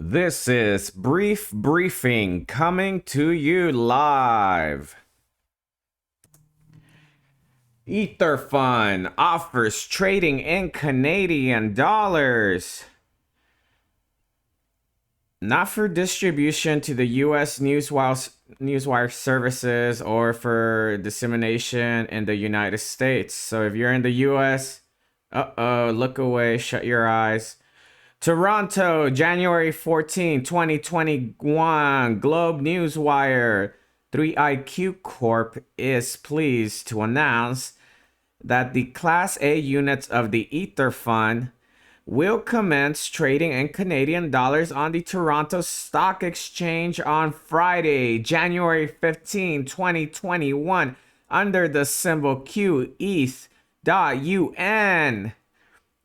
This is Brief Briefing coming to you live. Ether offers trading in Canadian dollars. Not for distribution to the U.S. Newswire services or for dissemination in the United States. So if you're in the U.S., look away, shut your eyes. Toronto, January 14, 2021. Globe Newswire. 3iQ Corp is pleased to announce that the Class A units of the Ether Fund will commence trading in Canadian dollars on the Toronto Stock Exchange on Friday, January 15, 2021, under the symbol QETH.UN.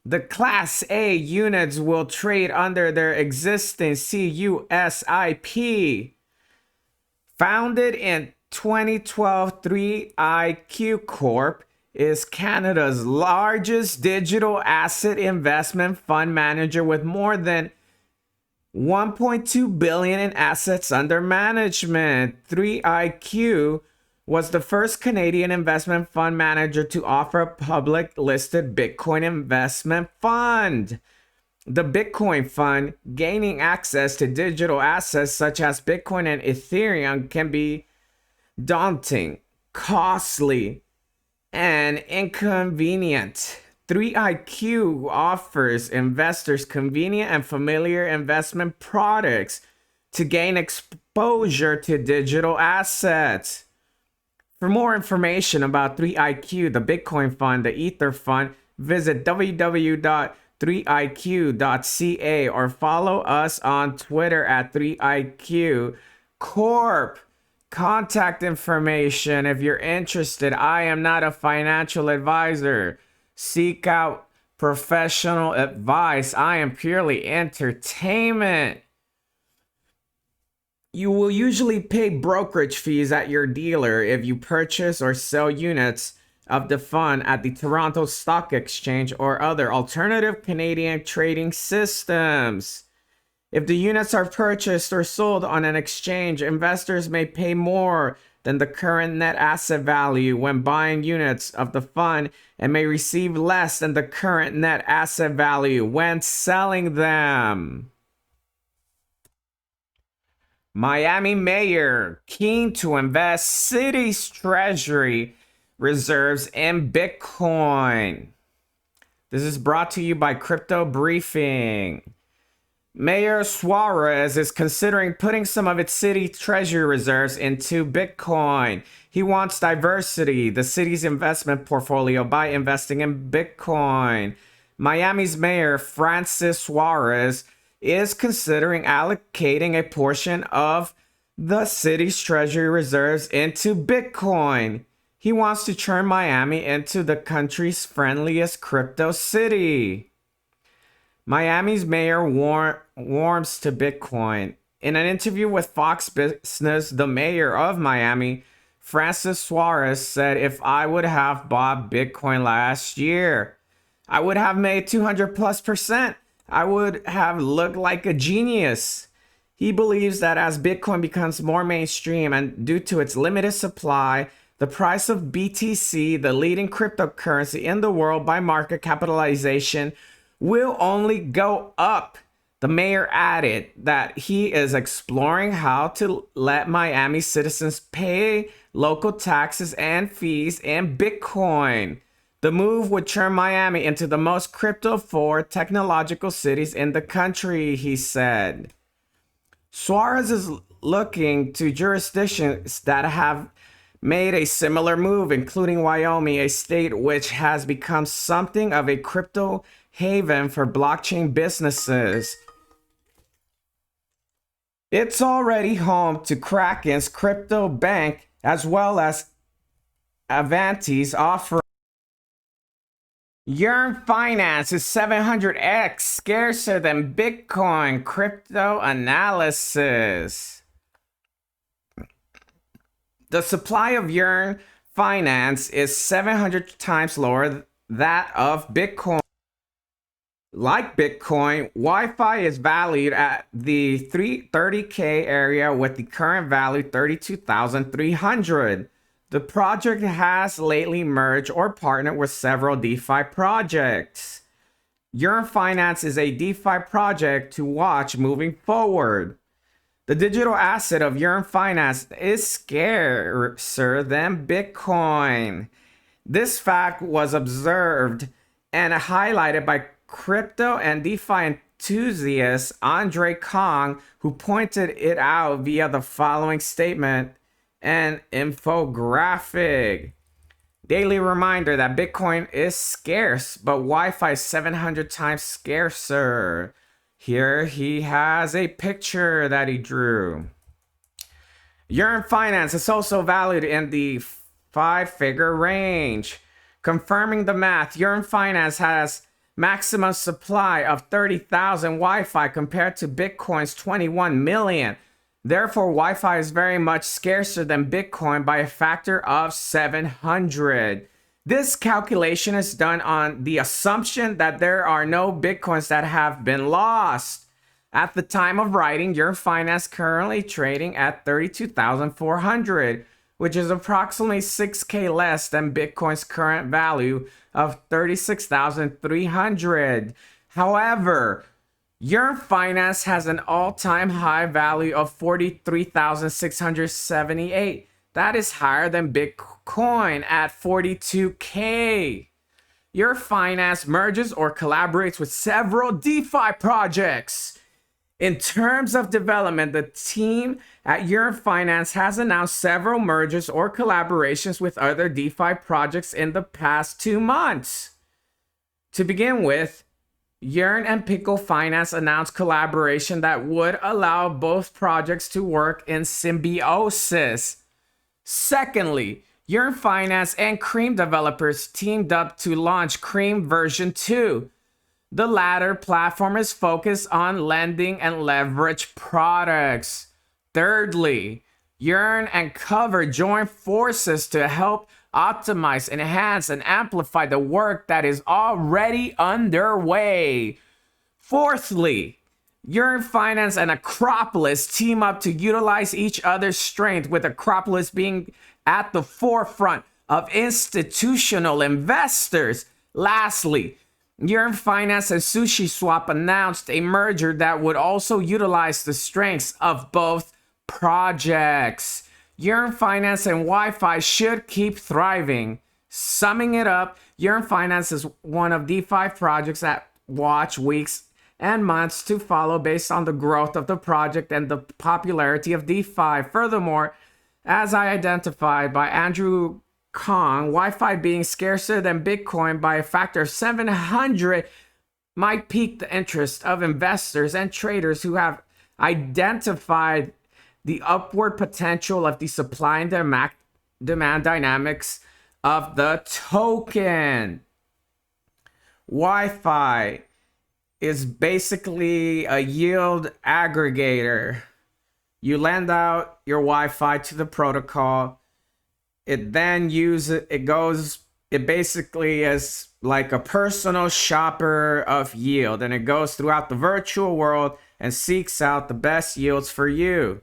The Class A units will trade under their existing CUSIP. Founded in 2012, 3iQ Corp is Canada's largest digital asset investment fund manager with more than 1.2 billion in assets under management. 3iQ was the first Canadian investment fund manager to offer a public listed Bitcoin investment fund. The Bitcoin fund, gaining access to digital assets such as Bitcoin and Ethereum, can be daunting, costly, and inconvenient. 3iQ offers investors convenient and familiar investment products to gain exposure to digital assets. For more information about 3iQ, the Bitcoin Fund, the Ether Fund, visit www.3iq.ca or follow us on Twitter at 3iQ Corp. Contact information if you're interested. I am not a financial advisor. Seek out professional advice. I am purely entertainment. You will usually pay brokerage fees at your dealer if you purchase or sell units of the fund at the Toronto Stock Exchange or other alternative Canadian trading systems. If the units are purchased or sold on an exchange, investors may pay more than the current net asset value when buying units of the fund and may receive less than the current net asset value when selling them. Miami mayor keen to invest city's treasury reserves in Bitcoin. This is brought to you by Crypto Briefing. Mayor Suarez is considering putting some of its city treasury reserves into Bitcoin. He wants diversity, the city's investment portfolio, by investing in Bitcoin. Miami's mayor, Francis Suarez, is considering allocating a portion of the city's treasury reserves into Bitcoin. He wants to turn Miami into the country's friendliest crypto city. Miami's mayor warms to Bitcoin. In an interview with Fox Business, the mayor of Miami, Francis Suarez, said, "If I would have bought Bitcoin last year, I would have made 200+%. I would have looked like a genius." He believes that as Bitcoin becomes more mainstream and due to its limited supply, the price of BTC, the leading cryptocurrency in the world by market capitalization, will only go up. The mayor added that he is exploring how to let Miami citizens pay local taxes and fees in Bitcoin. The move would turn Miami into the most crypto-forward technological cities in the country, he said. Suarez is looking to jurisdictions that have made a similar move, including Wyoming, a state which has become something of a crypto haven for blockchain businesses. It's already home to Kraken's crypto bank as well as Avanti's offering. Yearn finance is 700x scarcer than Bitcoin. Crypto analysis. The supply of Yearn finance is 700 times lower than that of Bitcoin. Like Bitcoin, Wi-Fi is valued at the 330K area with the current value 32,300. The project has lately merged or partnered with several DeFi projects. Yearn Finance is a DeFi project to watch moving forward. The digital asset of Yearn Finance is scarcer than Bitcoin. This fact was observed and highlighted by crypto and DeFi enthusiast Andre Kong, who pointed it out via the following statement and infographic. Daily reminder that Bitcoin is scarce, but Wi-Fi is 700 times scarcer. Here he has a picture that he drew. Yearn Finance is also valued in the 5-figure range. Confirming the math, Yearn Finance has maximum supply of 30,000 Wi-Fi compared to Bitcoin's 21 million. Therefore, Wi-Fi is very much scarcer than Bitcoin by a factor of 700. This calculation is done on the assumption that there are no Bitcoins that have been lost. At the time of writing, Yearn Finance currently trading at 32,400, which is approximately 6K less than Bitcoin's current value of 36,300. However, Yearn Finance has an all-time high value of 43,678. That is higher than Bitcoin at 42K. Yearn Finance merges or collaborates with several DeFi projects. In terms of development, the team at Yearn Finance has announced several mergers or collaborations with other DeFi projects in the past 2 months. To begin with, Yearn and Pickle Finance announced collaboration that would allow both projects to work in symbiosis. Secondly, Yearn Finance and Cream developers teamed up to launch Cream version 2. The latter platform is focused on lending and leverage products. Thirdly, Yearn and Cover joined forces to help optimize, enhance, and amplify the work that is already underway. Fourthly, Yearn Finance and Acropolis team up to utilize each other's strength, with Acropolis being at the forefront of institutional investors. Lastly, Yearn Finance and Uniswap announced a merger that would also utilize the strengths of both projects. Yearn Finance and Wi-Fi should keep thriving. Summing it up, Yearn Finance is one of DeFi projects that watch weeks and months to follow based on the growth of the project and the popularity of DeFi. Furthermore, as I identified by Andrew Kong, Wi-Fi being scarcer than Bitcoin by a factor of 700 might pique the interest of investors and traders who have identified the upward potential of the supply and demand dynamics of the token. Wi-Fi is basically a yield aggregator. You lend out your Wi-Fi to the protocol. It then it basically is like a personal shopper of yield, and it goes throughout the virtual world and seeks out the best yields for you.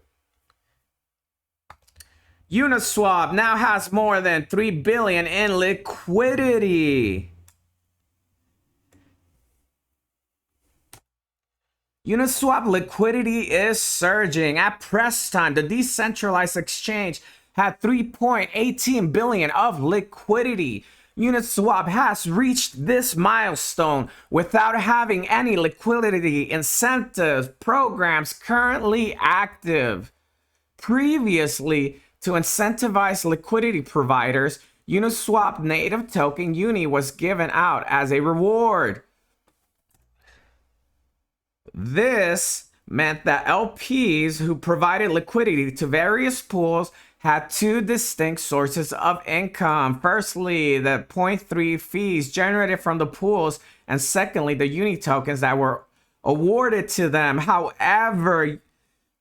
Uniswap now has more than 3 billion in liquidity. Uniswap liquidity is surging. At press time, the decentralized exchange had 3.18 billion of liquidity. Uniswap has reached this milestone without having any liquidity incentive programs currently active. Previously, to incentivize liquidity providers, Uniswap native token Uni was given out as a reward. This meant that LPs who provided liquidity to various pools had two distinct sources of income. Firstly, the 0.3 fees generated from the pools, and secondly, the Uni tokens that were awarded to them. However,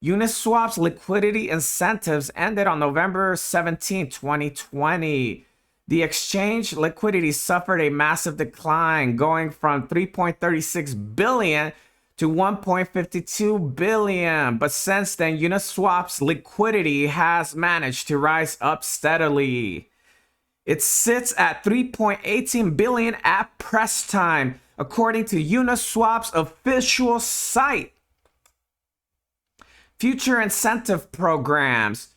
Uniswap's liquidity incentives ended on November 17, 2020. The exchange liquidity suffered a massive decline, going from 3.36 billion to 1.52 billion. But since then, Uniswap's liquidity has managed to rise up steadily. It sits at 3.18 billion at press time, according to Uniswap's official site. Future incentive programs.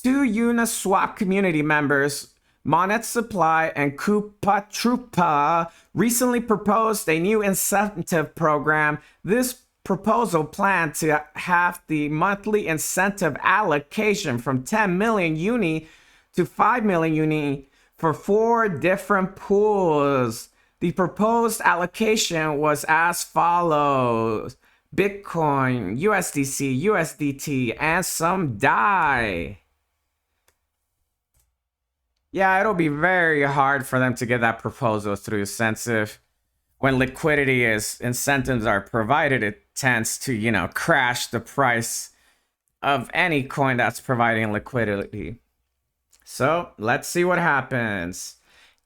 Two Uniswap community members, Monet Supply and Koopa Troopa, recently proposed a new incentive program. This proposal planned to have the monthly incentive allocation from 10 million uni to 5 million uni for 4 different pools. The proposed allocation was as follows: Bitcoin, USDC, USDT, and some DAI. Yeah, it'll be very hard for them to get that proposal through, since if when liquidity is incentives are provided, it tends to, crash the price of any coin that's providing liquidity. So let's see what happens.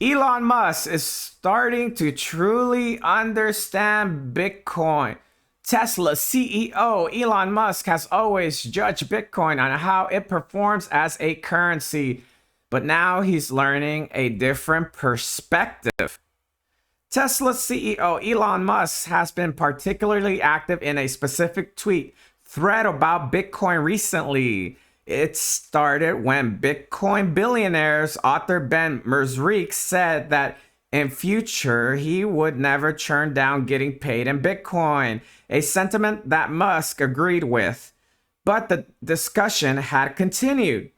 Elon Musk is starting to truly understand Bitcoin. Tesla CEO Elon Musk has always judged Bitcoin on how it performs as a currency, but now he's learning a different perspective. Tesla CEO Elon Musk has been particularly active in a specific tweet thread about Bitcoin recently. It started when Bitcoin billionaires author Ben Merzrich said that in future he would never turn down getting paid in Bitcoin, a sentiment that Musk agreed with. But the discussion had continued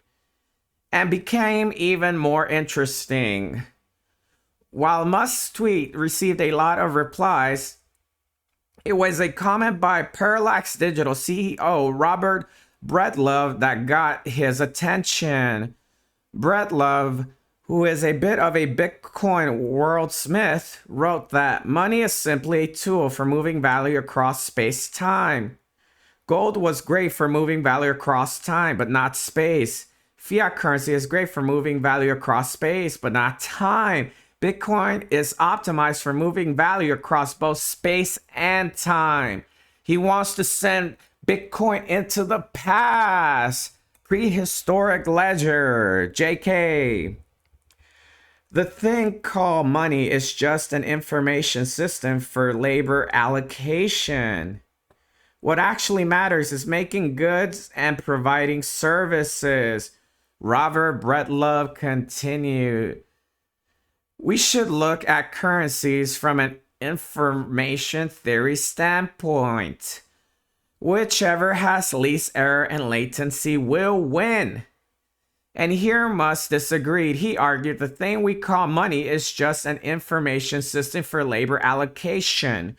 and became even more interesting. While Musk's tweet received a lot of replies, it was a comment by Parallax Digital CEO Robert Breedlove that got his attention. Breedlove, who is a bit of a Bitcoin worldsmith, wrote that money is simply a tool for moving value across space-time. Gold was great for moving value across time, but not space. Fiat currency is great for moving value across space, but not time. Bitcoin is optimized for moving value across both space and time. He wants to send Bitcoin into the past. Prehistoric ledger, JK. The thing called money is just an information system for labor allocation. What actually matters is making goods and providing services. Robert Breedlove continued. We should look at currencies from an information theory standpoint. Whichever has least error and latency will win. And here Musk disagreed. He argued the thing we call money is just an information system for labor allocation.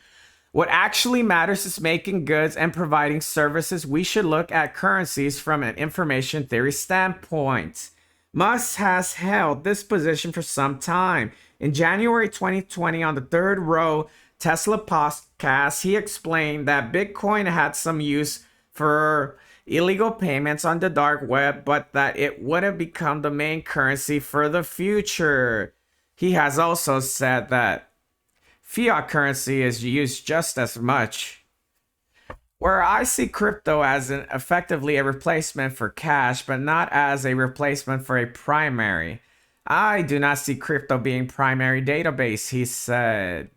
What actually matters is making goods and providing services. We should look at currencies from an information theory standpoint. Musk has held this position for some time. In January 2020, on the Third Row Tesla podcast, he explained that Bitcoin had some use for illegal payments on the dark web, but that it wouldn't become the main currency for the future. He has also said that fiat currency is used just as much. Where I see crypto as effectively a replacement for cash, but not as a replacement for a primary. I do not see crypto being primary database, he said.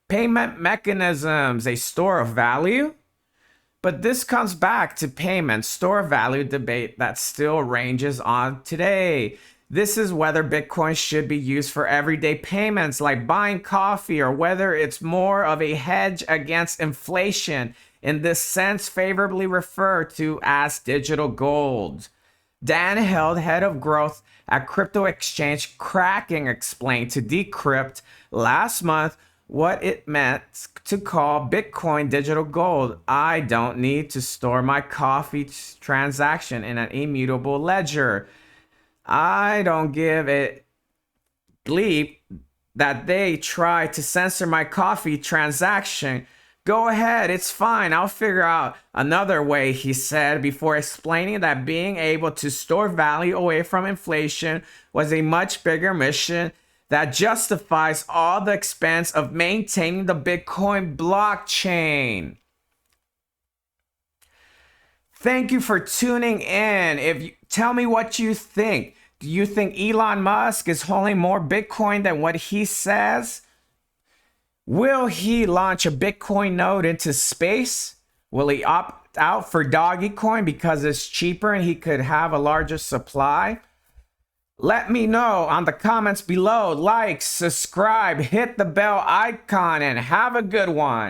Payment mechanisms, a store of value? But this comes back to payment store of value debate that still ranges on today. This is whether Bitcoin should be used for everyday payments like buying coffee, or whether it's more of a hedge against inflation, in this sense favorably referred to as digital gold. Dan Held, head of growth at crypto exchange Kraken, explained to Decrypt last month what it meant to call Bitcoin digital gold. I don't need to store my coffee transaction in an immutable ledger. I don't give a bleep that they try to censor my coffee transaction Go ahead, it's fine. I'll figure out another way, he said, before explaining that being able to store value away from inflation was a much bigger mission that justifies all the expense of maintaining the Bitcoin blockchain. Thank you for tuning in. Tell me what you think. Do you think Elon Musk is holding more Bitcoin than what he says? Will he launch a Bitcoin node into space? Will he opt out for Dogecoin because it's cheaper and he could have a larger supply? Let me know on the comments below. Like, subscribe, hit the bell icon, and have a good one.